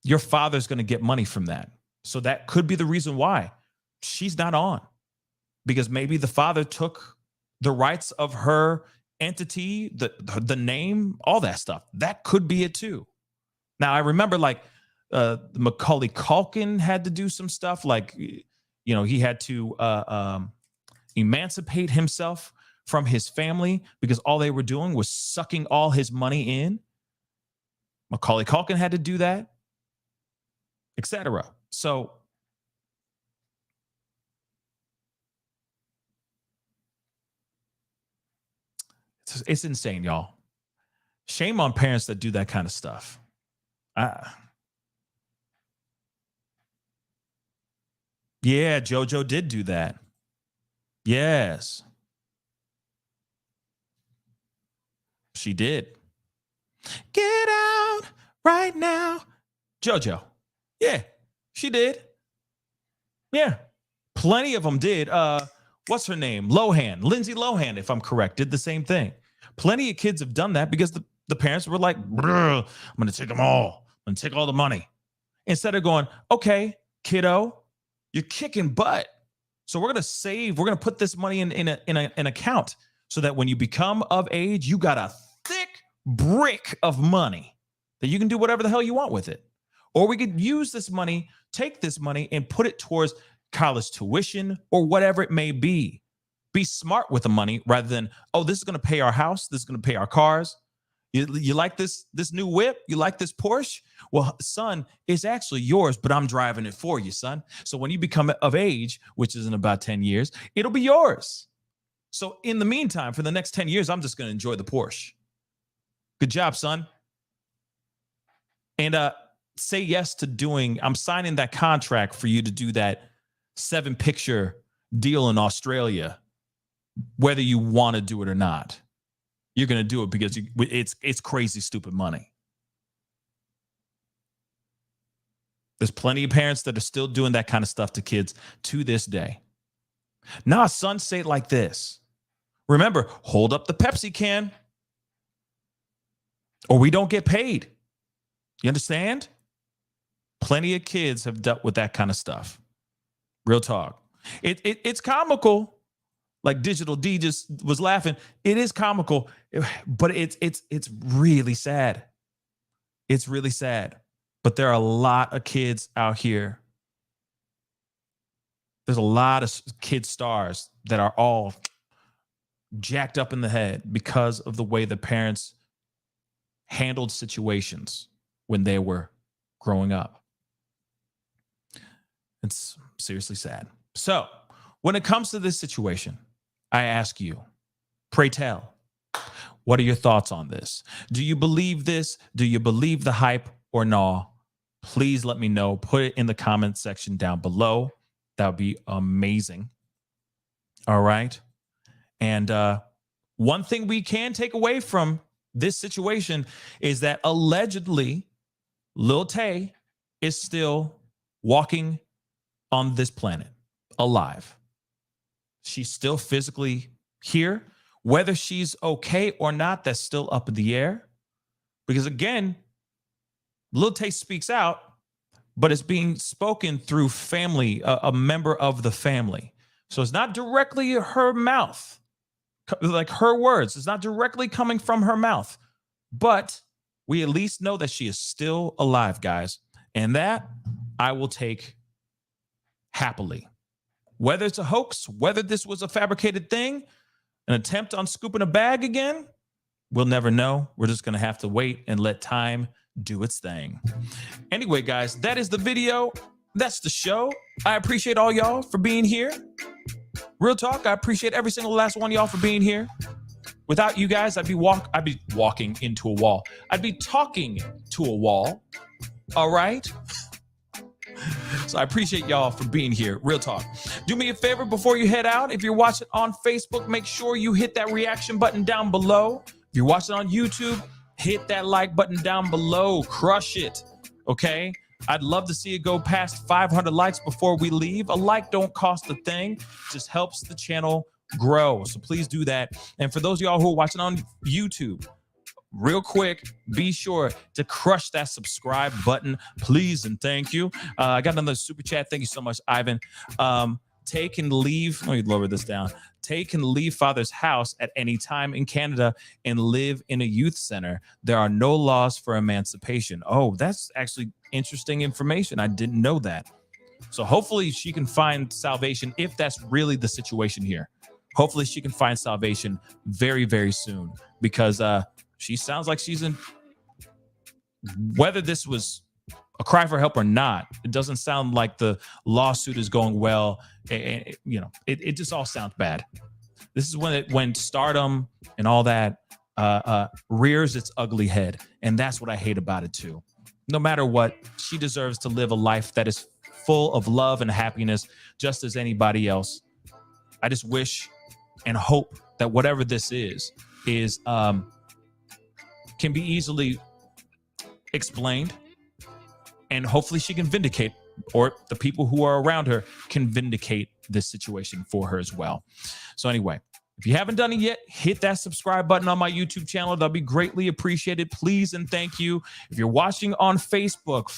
[SPEAKER 2] your father's going to get money from that. So that could be the reason why she's not on. Because maybe the father took the rights of her entity, the name, all that stuff. That could be it too. Now, I remember Macaulay Culkin had to do some stuff. He had to emancipate himself from his family because all they were doing was sucking all his money in. Macaulay Culkin had to do that, etc. So it's insane, y'all. Shame on parents that do that kind of stuff. Yeah, JoJo did do that. Yes. She did. Get out right now. JoJo. Yeah, she did. Yeah. Plenty of them did. What's her name? Lindsay Lohan, if I'm correct, did the same thing. Plenty of kids have done that because the parents were like, I'm going to take them all. I'm going to take all the money. Instead of going, okay, kiddo, you're kicking butt. So we're going to save. We're going to put this money in an account so that when you become of age, you got a thick brick of money that you can do whatever the hell you want with it. Or we could use this money, take this money and put it towards college tuition or whatever it may be. Be smart with the money rather than, oh, this is going to pay our house. This is going to pay our cars. You like this new whip? You like this Porsche? Well, son, it's actually yours, but I'm driving it for you, son. So when you become of age, which is in about 10 years, it'll be yours. So in the meantime, for the next 10 years, I'm just going to enjoy the Porsche. Good job, son. And say yes to I'm signing that contract for you to do that 7-picture deal in Australia, whether you want to do it or not. You're going to do it because it's crazy, stupid money. There's plenty of parents that are still doing that kind of stuff to kids to this day. Nah, son, say it like this. Remember, hold up the Pepsi can or we don't get paid. You understand? Plenty of kids have dealt with that kind of stuff. Real talk. It's comical. Like Digital D just was laughing. It is comical, but it's really sad. It's really sad. But there are a lot of kids out here. There's a lot of kid stars that are all jacked up in the head because of the way the parents handled situations when they were growing up. It's seriously sad. So when it comes to this situation, I ask you, pray tell, what are your thoughts on this? Do you believe this? Do you believe the hype or no? Please let me know. Put it in the comment section down below. That would be amazing. All right. And one thing we can take away from this situation is that allegedly Lil Tay is still walking on this planet alive. She's still physically here. Whether she's okay or not, that's still up in the air. Because again, Lil Tay speaks out, but it's being spoken through family, a member of the family. So it's not directly her mouth, like her words. It's not directly coming from her mouth. But we at least know that she is still alive, guys. And that I will take happily. Whether it's a hoax, whether this was a fabricated thing, an attempt on scooping a bag again, we'll never know. We're just going to have to wait and let time do its thing. Anyway, guys, that is the video. That's the show. I appreciate all y'all for being here. Real talk, I appreciate every single last one of y'all for being here. Without you guys, I'd be walking into a wall. I'd be talking to a wall. All right? So I appreciate y'all for being here. Real talk. Do me a favor before you head out. If you're watching on Facebook, make sure you hit that reaction button down below. If you're watching on YouTube, hit that like button down below. Crush it. Okay? I'd love to see it go past 500 likes before we leave. A like don't cost a thing. Just helps the channel grow. So please do that. And for those of y'all who are watching on YouTube, real quick, be sure to crush that subscribe button, please and thank you. I got another super chat. Thank you so much, Ivan. Tay can leave. Let me lower this down. Tay can leave father's house at any time in Canada and live in a youth center. There are no laws for emancipation. Oh, that's actually interesting information. I didn't know that. So hopefully she can find salvation if that's really the situation here. Hopefully she can find salvation very, very soon because she sounds like she's in, whether this was a cry for help or not, it doesn't sound like the lawsuit is going well. It just all sounds bad. This is when stardom and all that rears its ugly head. And that's what I hate about it too. No matter what, she deserves to live a life that is full of love and happiness, just as anybody else. I just wish and hope that whatever this is can be easily explained, and hopefully she can vindicate, or the people who are around her can vindicate this situation for her as well. So anyway, if you haven't done it yet, hit that subscribe button on my YouTube channel. That'll be greatly appreciated. Please and thank you. If you're watching on Facebook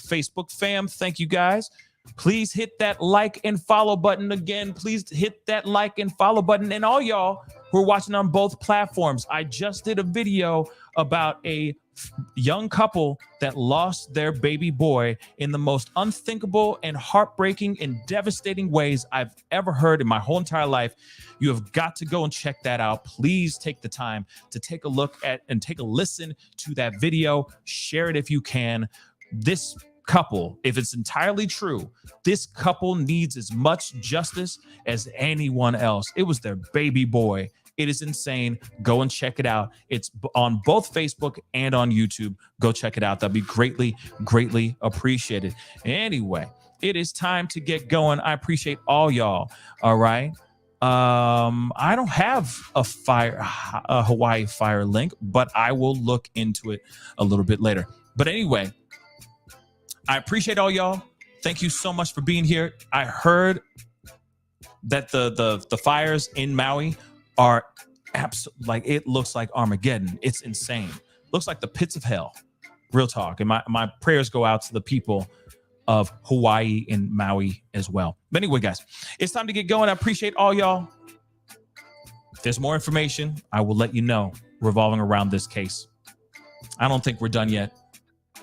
[SPEAKER 2] fam, thank you guys. Please hit that like and follow button again. Please hit that like and follow button. And all y'all who are watching on both platforms, I just did a video about a young couple that lost their baby boy in the most unthinkable and heartbreaking and devastating ways I've ever heard in my whole entire life. You have got to go and check that out. Please take the time to take a look at and take a listen to that video. Share it if you can. This couple, if it's entirely true, this couple needs as much justice as anyone else. It was their baby boy. It is insane. Go and check it out. It's on both Facebook and on YouTube. Go check it out. That'd be greatly, greatly appreciated. Anyway, it is time to get going. I appreciate all y'all. All right. I don't have a Hawaii Fire link, but I will look into it a little bit later. But anyway, I appreciate all y'all. Thank you so much for being here. I heard that the fires in Maui are like it looks like Armageddon. It's insane. Looks like the pits of hell. Real talk. And my prayers go out to the people of Hawaii and Maui as well. But anyway, guys, it's time to get going. I appreciate all y'all. If there's more information, I will let you know revolving around this case. I don't think we're done yet.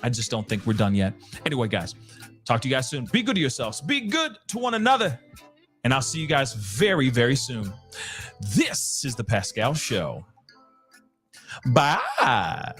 [SPEAKER 2] I just don't think we're done yet. Anyway, guys, talk to you guys soon. Be good to yourselves. Be good to one another. And I'll see you guys very, very soon. This is The Pascal Show. Bye.